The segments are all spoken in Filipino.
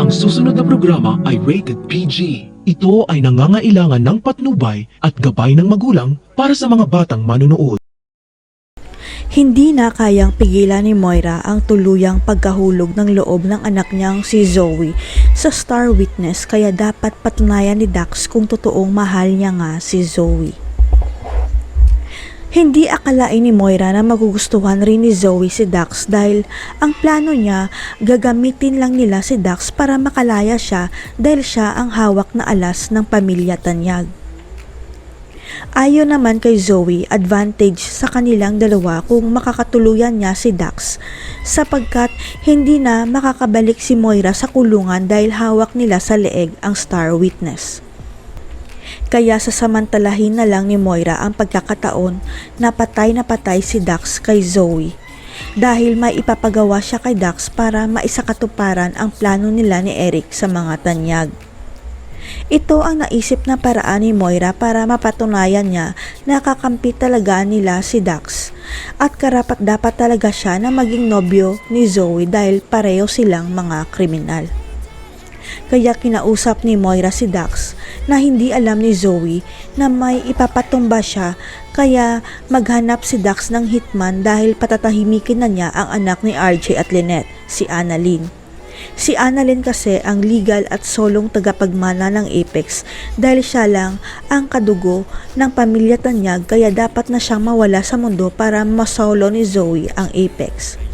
Ang susunod na programa ay rated PG. Ito ay nangangailangan ng patnubay at gabay ng magulang para sa mga batang manunood. Hindi na kayang pigilan ni Moira ang tuluyang pagkahulog ng loob ng anak niyang si Zoe sa Star Witness, kaya dapat patunayan ni Dax kung totoong mahal niya nga si Zoe. Hindi akalain ni Moira na magugustuhan rin ni Zoe si Dax dahil ang plano niya, gagamitin lang nila si Dax para makalaya siya dahil siya ang hawak na alas ng pamilya Tanyag. Ayon naman kay Zoe, advantage sa kanilang dalawa kung makakatuluyan niya si Dax sapagkat hindi na makakabalik si Moira sa kulungan dahil hawak nila sa leeg ang Star Witness. Kaya sasamantalahin na lang ni Moira ang pagkakataon na patay si Dax kay Zoe dahil may ipapagawa siya kay Dax para maisakatuparan ang plano nila ni Eric sa mga Tanyag. Ito ang naisip na paraan ni Moira para mapatunayan niya na kakampi talaga nila si Dax at karapat dapat talaga siya na maging nobyo ni Zoe dahil pareho silang mga kriminal. Kaya kinausap ni Moira si Dax na hindi alam ni Zoe na may ipapatumba siya, kaya maghanap si Dax ng hitman dahil patatahimikin na niya ang anak ni RJ at Lynette, si Annalyn. Si Annalyn kasi ang legal at solong tagapagmana ng Apex dahil siya lang ang kadugo ng pamilya Tanyag, kaya dapat na siyang mawala sa mundo para masolo ni Zoe ang Apex.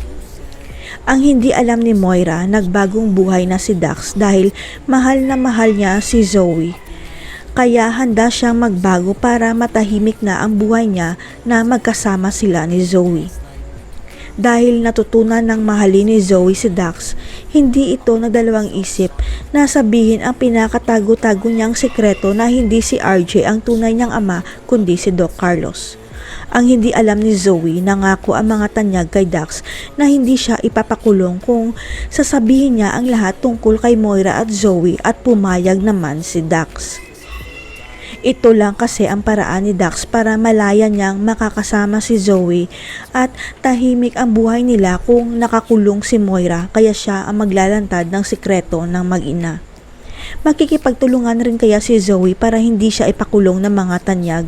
Ang hindi alam ni Moira, nagbagong buhay na si Dax dahil mahal na mahal niya si Zoe. Kaya handa siyang magbago para matahimik na ang buhay niya na magkasama sila ni Zoe. Dahil natutunan ng mahalin ni Zoe si Dax, hindi ito nagdalawang isip na sabihin ang pinakatago-tago niyang sekreto na hindi si RJ ang tunay niyang ama kundi si Doc Carlos. Ang hindi alam ni Zoe, nangako ang mga Tanyag kay Dax na hindi siya ipapakulong kung sasabihin niya ang lahat tungkol kay Moira at Zoe, at pumayag naman si Dax. Ito lang kasi ang paraan ni Dax para malaya niyang makakasama si Zoe at tahimik ang buhay nila kung nakakulong si Moira, kaya siya ang maglalantad ng sikreto ng mag-ina. Makikipagtulungan rin kaya si Zoe para hindi siya ipakulong ng mga Tanyag?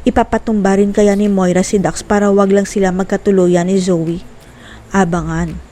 Ipapatumba rin kaya ni Moira si Dax para wag lang sila magkatuluyan ni Zoe? Abangan.